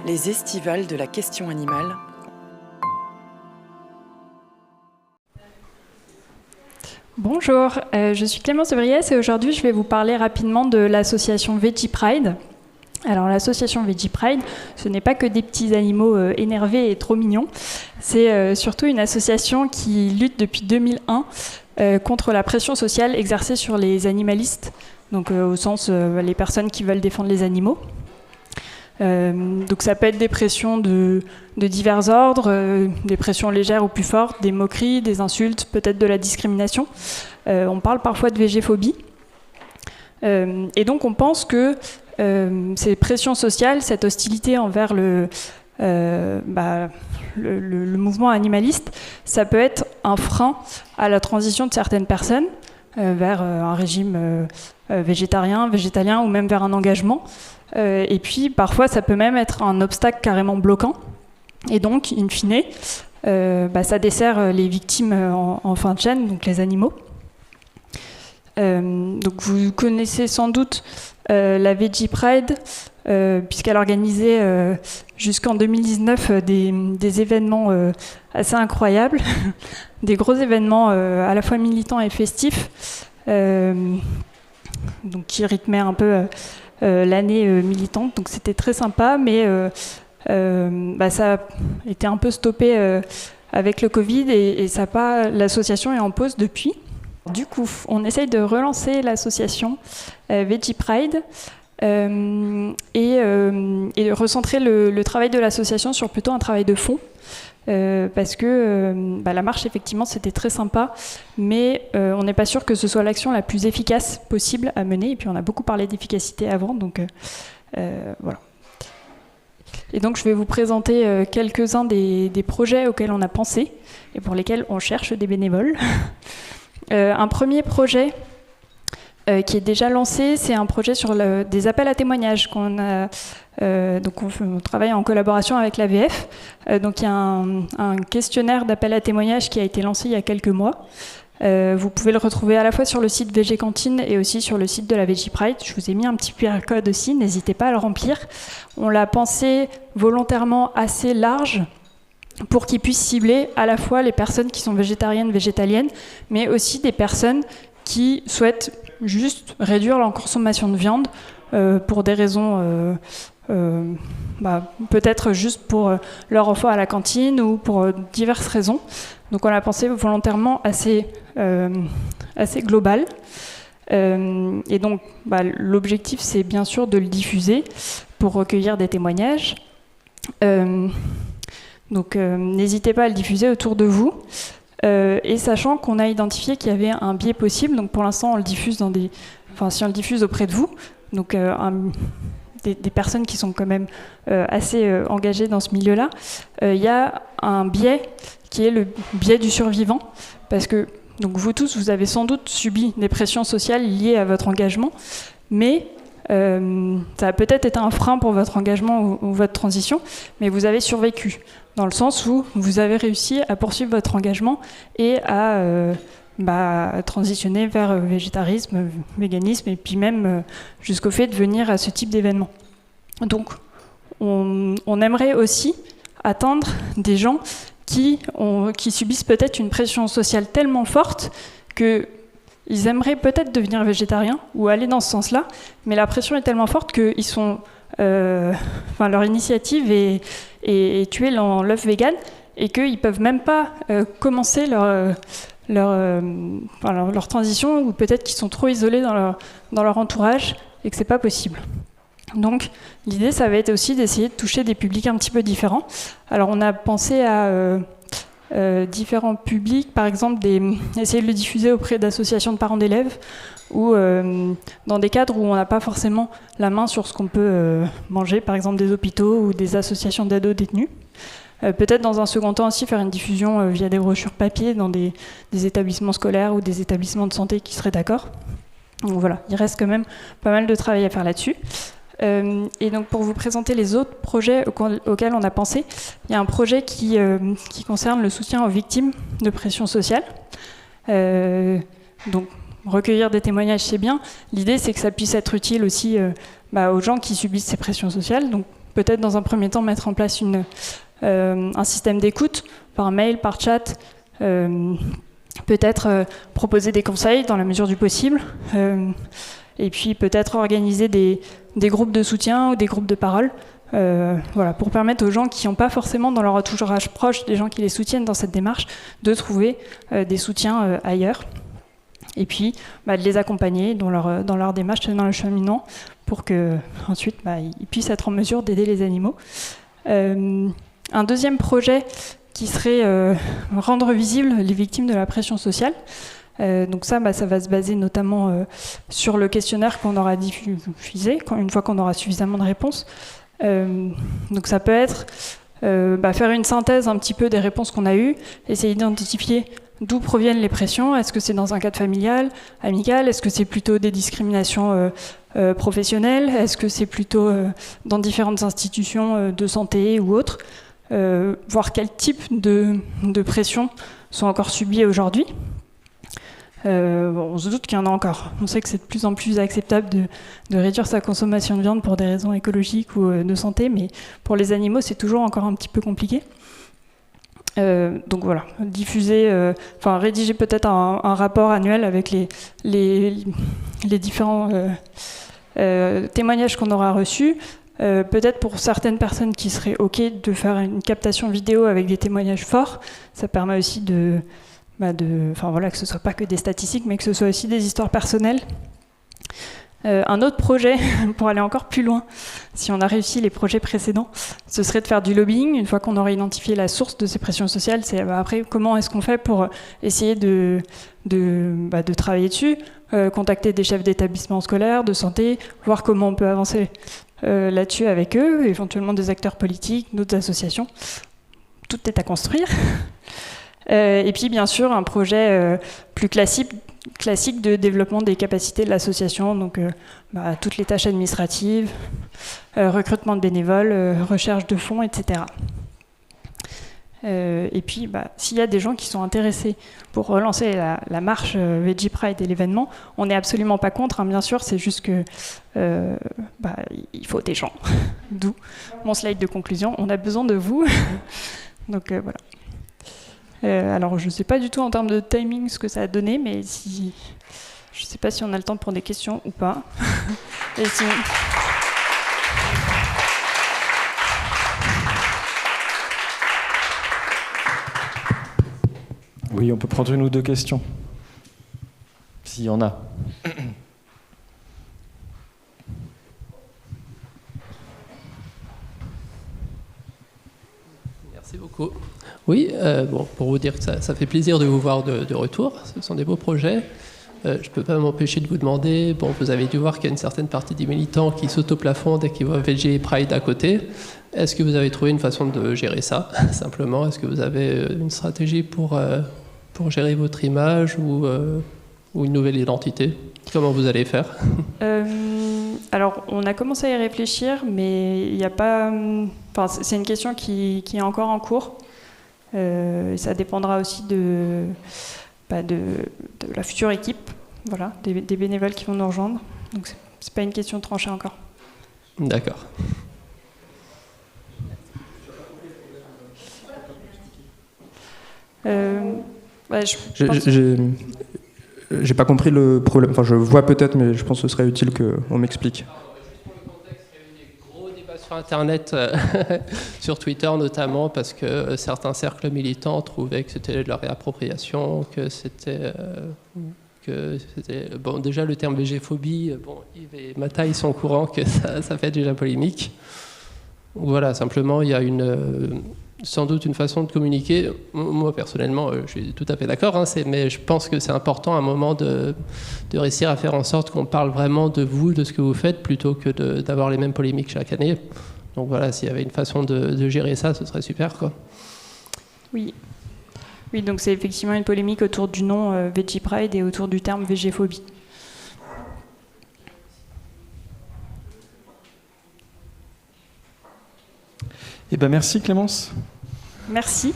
Les estivales de la question animale. Bonjour, je suis Clémence Evriès et aujourd'hui je vais vous parler rapidement de l'association Veggie Pride. Alors l'association Veggie Pride, ce n'est pas que des petits animaux énervés et trop mignons, c'est surtout une association qui lutte depuis 2001 contre la pression sociale exercée sur les animalistes, donc au sens les personnes qui veulent défendre les animaux. Donc ça peut être des pressions de divers ordres, des pressions légères ou plus fortes, des moqueries, des insultes, peut-être de la discrimination. On parle parfois de végéphobie. Et donc on pense que ces pressions sociales, cette hostilité envers le mouvement animaliste, ça peut être un frein à la transition de certaines personnes vers un régime végétarien, végétalien ou même vers un engagement. Et puis parfois ça peut même être un obstacle carrément bloquant. Et donc, in fine, ça dessert les victimes en fin de chaîne, donc les animaux. Donc vous connaissez sans doute la Veggie Pride, puisqu'elle organisait jusqu'en 2019 des événements assez incroyables, des gros événements à la fois militants et festifs, donc qui rythmaient un peu l'année militante. Donc c'était très sympa, mais ça a été un peu stoppé avec le Covid et l'association est en pause depuis. Du coup, on essaye de relancer l'association Veggie Pride et de recentrer le travail de l'association sur plutôt un travail de fond. Parce que la marche, effectivement, c'était très sympa, mais on n'est pas sûr que ce soit l'action la plus efficace possible à mener. Et puis, on a beaucoup parlé d'efficacité avant, donc voilà. Et donc, je vais vous présenter quelques-uns des projets auxquels on a pensé et pour lesquels on cherche des bénévoles. Un premier projet qui est déjà lancé, c'est un projet sur des appels à témoignages qu'on a. Donc on travaille en collaboration avec l'AVF. Donc il y a un questionnaire d'appel à témoignages qui a été lancé il y a quelques mois. Vous pouvez le retrouver à la fois sur le site VG Cantine et aussi sur le site de la Veggie Pride. Je vous ai mis un petit QR code aussi, n'hésitez pas à le remplir. On l'a pensé volontairement assez large pour qu'il puisse cibler à la fois les personnes qui sont végétariennes, végétaliennes, mais aussi des personnes qui souhaitent juste réduire leur consommation de viande pour des raisons, peut-être juste pour leur repas à la cantine ou pour diverses raisons. Donc on l'a pensé volontairement assez global. Et donc l'objectif, c'est bien sûr de le diffuser pour recueillir des témoignages. Donc n'hésitez pas à le diffuser autour de vous. Et sachant qu'on a identifié qu'il y avait un biais possible, donc pour l'instant on le diffuse si on le diffuse auprès de vous, donc des personnes qui sont quand même assez engagées dans ce milieu-là, il y a un biais qui est le biais du survivant, parce que donc vous tous, vous avez sans doute subi des pressions sociales liées à votre engagement, mais ça a peut-être été un frein pour votre engagement ou votre transition, mais vous avez survécu, dans le sens où vous avez réussi à poursuivre votre engagement et à transitionner vers végétarisme, véganisme, et puis même jusqu'au fait de venir à ce type d'événement. Donc, on aimerait aussi atteindre des gens qui subissent peut-être une pression sociale tellement forte qu'ils aimeraient peut-être devenir végétariens ou aller dans ce sens-là, mais la pression est tellement forte qu'ils sont... leur initiative est tuer l'œuf vegan et qu'ils ne peuvent même pas commencer leur transition, ou peut-être qu'ils sont trop isolés dans leur entourage et que ce n'est pas possible. Donc l'idée, ça va être aussi d'essayer de toucher des publics un petit peu différents. Alors on a pensé à différents publics, par exemple essayer de le diffuser auprès d'associations de parents d'élèves ou dans des cadres où on n'a pas forcément la main sur ce qu'on peut manger, par exemple des hôpitaux ou des associations d'ados détenus. Peut-être dans un second temps aussi faire une diffusion via des brochures papier dans des établissements scolaires ou des établissements de santé qui seraient d'accord. Donc voilà, il reste quand même pas mal de travail à faire là-dessus. Et donc pour vous présenter les autres projets auxquels on a pensé, il y a un projet qui concerne le soutien aux victimes de pression sociale. Donc recueillir des témoignages, c'est bien. L'idée, c'est que ça puisse être utile aussi aux gens qui subissent ces pressions sociales. Donc peut-être dans un premier temps mettre en place un système d'écoute par mail, par chat, peut-être proposer des conseils dans la mesure du possible, et puis peut-être organiser des groupes de soutien ou des groupes de parole, pour permettre aux gens qui n'ont pas forcément dans leur entourage proche des gens qui les soutiennent dans cette démarche de trouver des soutiens ailleurs. Et puis de les accompagner dans leur démarche, dans le cheminement, pour qu'ensuite ils puissent être en mesure d'aider les animaux. Un deuxième projet qui serait rendre visibles les victimes de la pression sociale. Donc ça va se baser notamment sur le questionnaire qu'on aura diffusé, une fois qu'on aura suffisamment de réponses. Donc ça peut être faire une synthèse un petit peu des réponses qu'on a eues, essayer d'identifier d'où proviennent les pressions. Est-ce que c'est dans un cadre familial, amical? Est-ce que c'est plutôt des discriminations professionnelles? Est-ce que c'est plutôt dans différentes institutions de santé ou autres? Voir quel type de pressions sont encore subies aujourd'hui. On se doute qu'il y en a encore. On sait que c'est de plus en plus acceptable de réduire sa consommation de viande pour des raisons écologiques ou de santé, mais pour les animaux, c'est toujours encore un petit peu compliqué. Donc voilà, rédiger peut-être un rapport annuel avec les différents témoignages qu'on aura reçus. Peut-être pour certaines personnes qui seraient OK de faire une captation vidéo avec des témoignages forts, ça permet aussi que ce soit pas que des statistiques, mais que ce soit aussi des histoires personnelles. Un autre projet, pour aller encore plus loin, si on a réussi les projets précédents, ce serait de faire du lobbying. Une fois qu'on aurait identifié la source de ces pressions sociales, c'est après comment est-ce qu'on fait pour essayer de travailler dessus, contacter des chefs d'établissement scolaire, de santé, voir comment on peut avancer là-dessus avec eux, éventuellement des acteurs politiques, d'autres associations. Tout est à construire. Et puis bien sûr un projet plus classique de développement des capacités de l'association, donc toutes les tâches administratives, recrutement de bénévoles, recherche de fonds, etc. Et puis s'il y a des gens qui sont intéressés pour relancer la marche Veggie Pride et l'événement, on n'est absolument pas contre, hein, bien sûr, c'est juste que il faut des gens. D'où mon slide de conclusion, on a besoin de vous. Donc voilà. Alors je ne sais pas du tout en termes de timing ce que ça a donné, mais je ne sais pas si on a le temps pour des questions ou pas. Et sinon... Oui, on peut prendre une ou deux questions, s'il y en a. Merci beaucoup. Oui, pour vous dire que ça fait plaisir de vous voir de retour. Ce sont des beaux projets. Je ne peux pas m'empêcher de vous demander, vous avez dû voir qu'il y a une certaine partie des militants qui s'auto-plafondent et qui voient Veggie Pride à côté. Est-ce que vous avez trouvé une façon de gérer ça, simplement? Est-ce que vous avez une stratégie pour gérer votre image ou une nouvelle identité? Comment vous allez faire? Alors, on a commencé à y réfléchir, mais il n'y a pas... c'est une question qui est encore en cours. Ça dépendra aussi de la future équipe, voilà, des bénévoles qui vont nous rejoindre. Donc, c'est pas une question tranchée encore. D'accord. J'ai pas compris le problème. Enfin, je vois peut-être, mais je pense que ce serait utile qu'on m'explique. Sur Internet, sur Twitter notamment, parce que certains cercles militants trouvaient que c'était de la réappropriation, que c'était déjà le terme végéphobie, Yves et Mata, ils sont au courant que ça fait déjà polémique. Voilà, simplement, il y a sans doute une façon de communiquer. Moi, personnellement, je suis tout à fait d'accord, mais je pense que c'est important à un moment de réussir à faire en sorte qu'on parle vraiment de vous, de ce que vous faites, plutôt que d'avoir les mêmes polémiques chaque année. Donc voilà, s'il y avait une façon de gérer ça, ce serait super, quoi. Oui, donc c'est effectivement une polémique autour du nom Veggie Pride et autour du terme végéphobie. Merci Clémence. Merci.